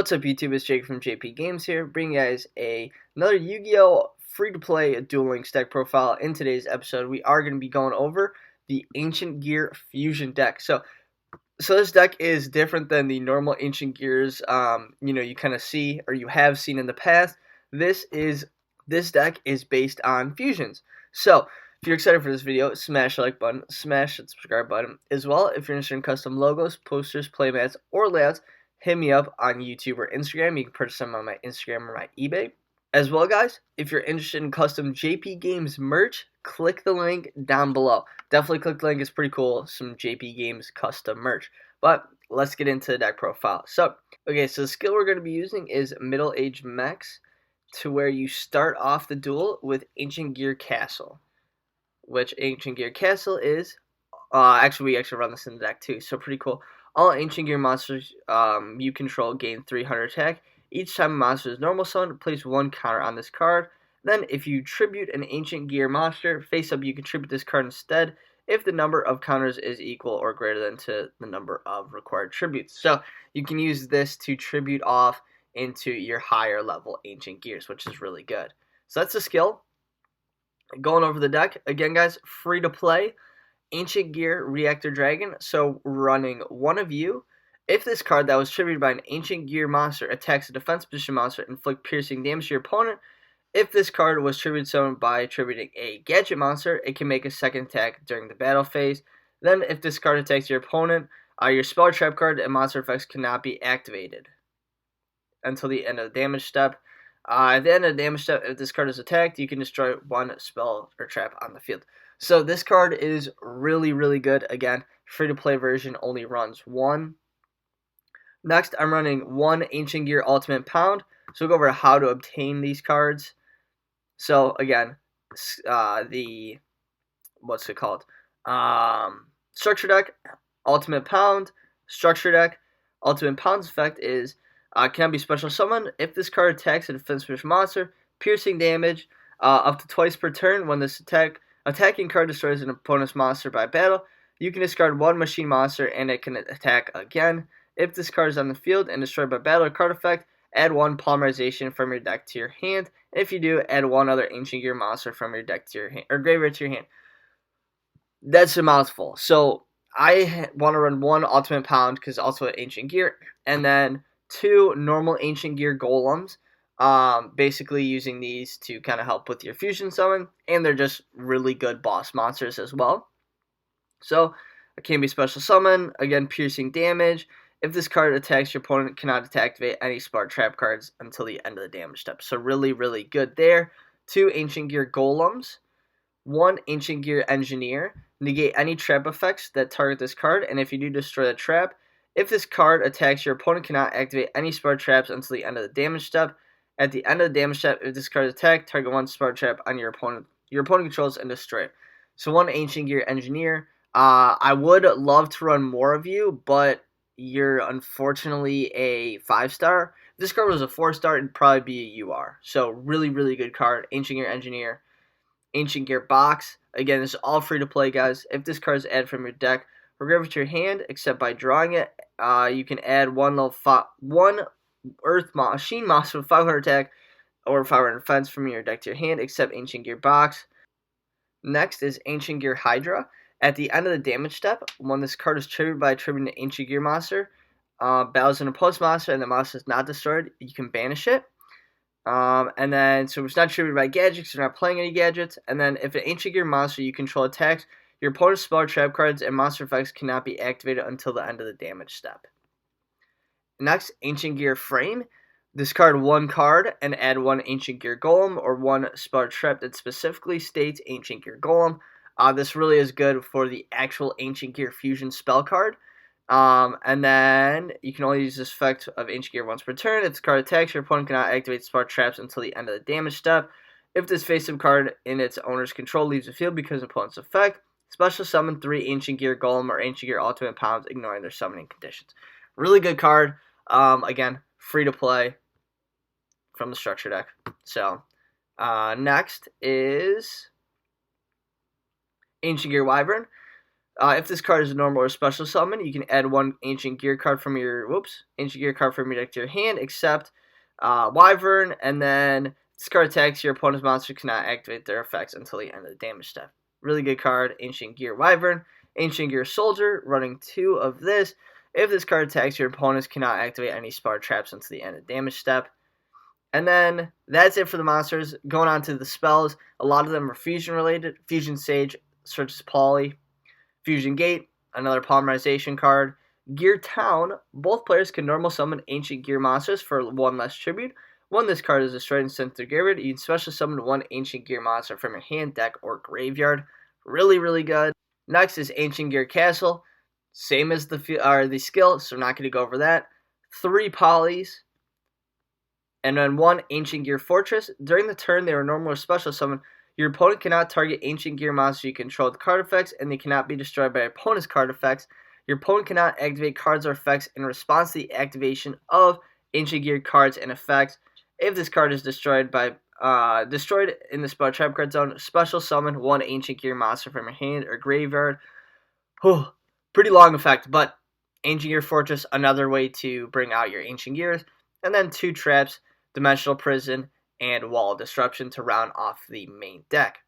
What's up YouTube, it's Jake from Jpgames here, bringing you guys another Yu-Gi-Oh! Free-to-play Duel Links deck profile. In today's episode, we are going to be going over the Ancient Gear Fusion deck. So this deck is different than the normal Ancient Gears, you kind of see, or you have seen in the past. This deck is based on fusions. So, if you're excited for this video, smash the like button, smash the subscribe button. As well, if you're interested in custom logos, posters, playmats, or layouts, hit me up on YouTube or Instagram. You can purchase them on my Instagram or my eBay. As well, guys, if you're interested in custom Jpgames merch, click the link down below. Definitely click the link. It's pretty cool. Some Jpgames custom merch. But let's get into the deck profile. So the skill we're going to be using is Middle Age Mechs, to where you start off the duel with Ancient Gear Castle, which Ancient Gear Castle is, we actually run this in the deck too, so pretty cool. All Ancient Gear monsters you control gain 300 attack. Each time a monster is normal summon, place one counter on this card. Then, if you tribute an Ancient Gear monster, face up, you can tribute this card instead if the number of counters is equal or greater than to the number of required tributes. So, you can use this to tribute off into your higher level Ancient Gears, which is really good. So, that's the skill. Going over the deck, again guys, free to play. Ancient Gear Reactor Dragon, so running one of you. If this card that was tributed by an Ancient Gear monster attacks a defense position monster, inflict piercing damage to your opponent. If this card was tributed summoned by tributing a gadget monster, it can make a second attack during the battle phase. Then, if this card attacks your opponent, your spell trap card and monster effects cannot be activated until the end of the damage step. At the end of the damage step, if this card is attacked, you can destroy one spell or trap on the field. So this card is really, really good. Again, free-to-play version only runs one. Next, I'm running one Ancient Gear Ultimate Pound. So we'll go over how to obtain these cards. So again, Structure deck, Ultimate Pound, Structure deck. Ultimate Pound's effect is cannot be special summoned. If this card attacks a defensive monster, piercing damage up to twice per turn. When this attacking card destroys an opponent's monster by battle, you can discard one machine monster and it can attack again. If this card is on the field and destroyed by battle or card effect, add one polymerization from your deck to your hand. And if you do, add one other Ancient Gear monster from your deck to your hand, or graveyard to your hand. That's a mouthful. So I want to run one Ultimate Pound because also Ancient Gear, and then two normal Ancient Gear Golems. Basically using these to kind of help with your fusion summon, and they're just really good boss monsters as well. So it can be special summon, again piercing damage. If this card attacks, your opponent cannot activate any smart trap cards until the end of the damage step. So really, really good there. Two Ancient Gear Golems, one Ancient Gear Engineer. Negate any trap effects that target this card, and if you do, destroy the trap. If this card attacks, your opponent cannot activate any smart traps until the end of the damage step. At the end of the damage step, if this card is attacked, target one smart trap on your opponent controls and destroy it. So one Ancient Gear Engineer. I would love to run more of you, but you're unfortunately a 5-star. If this card was a 4-star, it'd probably be a UR. So really, really good card. Ancient Gear Engineer. Ancient Gear Box. Again, this is all free to play, guys. If this card is added from your deck, regard it to your hand, except by drawing it. You can add one Earth Machine monster with 500 attack or 500 defense from your deck to your hand, except Ancient Gear Box. Next is Ancient Gear Hydra. At the end of the damage step, when this card is triggered by tributing an Ancient Gear monster, battles an opposed monster, and the monster is not destroyed, you can banish it. And then, so it's not triggered by gadgets, you're not playing any gadgets. And then, if an Ancient Gear monster you control attacks, your opponent's spell or trap cards and monster effects cannot be activated until the end of the damage step. Next, Ancient Gear Frame. Discard one card and add one Ancient Gear Golem or one spell or trap that specifically states Ancient Gear Golem. This really is good for the actual Ancient Gear Fusion spell card. And then you can only use this effect of Ancient Gear once per turn. If this card attacks, your opponent cannot activate spell traps until the end of the damage step. If this face-up card in its owner's control leaves the field because of opponent's effect, special summon 3 Ancient Gear Golem or Ancient Gear Ultimate Pounds, ignoring their summoning conditions. Really good card. Again, free to play from the Structure deck. So, next is Ancient Gear Wyvern. If this card is a normal or special summon, you can add one Ancient Gear card from your deck to your hand, except Wyvern, and then this card attacks, your opponent's monster cannot activate their effects until the end of the damage step. Really good card, Ancient Gear Wyvern. Ancient Gear Soldier, running 2 of this. If this card attacks, your opponents cannot activate any spell traps until the end of the damage step. And then that's it for the monsters. Going on to the spells, a lot of them are fusion related. Fusion Sage, searches Poly. Fusion Gate, another polymerization card. Gear Town, both players can normal summon Ancient Gear monsters for 1 less tribute. When this card is destroyed and sent to graveyard, you can special summon 1 Ancient Gear monster from your hand, deck, or graveyard. Really, really good. Next is Ancient Gear Castle. Same as the skill, so I'm not going to go over that. 3 polys. And then 1 Ancient Gear Fortress. During the turn, they are normal or special summon. Your opponent cannot target Ancient Gear monsters you control with card effects, and they cannot be destroyed by your opponent's card effects. Your opponent cannot activate cards or effects in response to the activation of Ancient Gear cards and effects. If this card is destroyed in the spell trap card zone, special summon 1 Ancient Gear monster from your hand or graveyard. Whew, pretty long effect, but Ancient Gear Fortress, another way to bring out your Ancient Gears. And then 2 traps, Dimensional Prison, and Wall of Disruption to round off the main deck.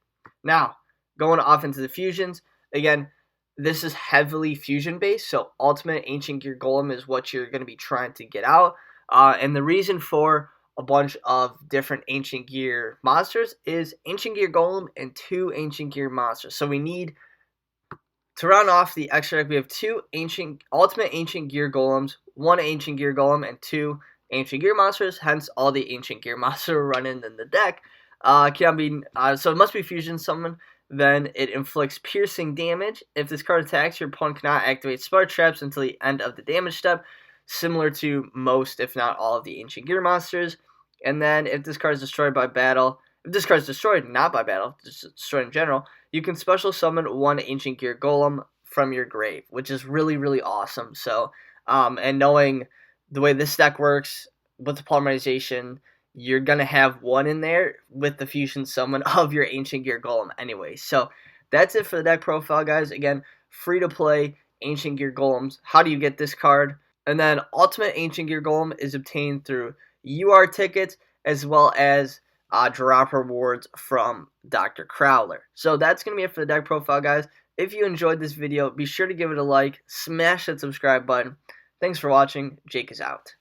Now, going off into the fusions, again, this is heavily fusion based, so Ultimate Ancient Gear Golem is what you're going to be trying to get out. And the reason for a bunch of different Ancient Gear monsters is Ancient Gear Golem and 2 Ancient Gear monsters. So we need, to round off the extra deck, we have 2 Ultimate Ancient Gear Golems, 1 Ancient Gear Golem, and 2 Ancient Gear monsters, hence all the Ancient Gear monsters running in the deck. So it must be fusion summon. Then it inflicts piercing damage. If this card attacks, your opponent cannot activate spell traps until the end of the damage step, similar to most, if not all, of the Ancient Gear monsters. And then if this card is destroyed by battle, if this card is destroyed not by battle, just destroyed in general, you can special summon 1 Ancient Gear Golem from your grave, which is really, really awesome. So, and knowing the way this deck works with the polymerization, you're going to have 1 in there with the fusion summon of your Ancient Gear Golem anyway. So that's it for the deck profile, guys. Again, free to play Ancient Gear Golems. How do you get this card? And then Ultimate Ancient Gear Golem is obtained through UR tickets as well as drop rewards from Dr. Crowler. So that's going to be it for the deck profile, guys. If you enjoyed this video, be sure to give it a like, smash that subscribe button. Thanks for watching. Jake is out.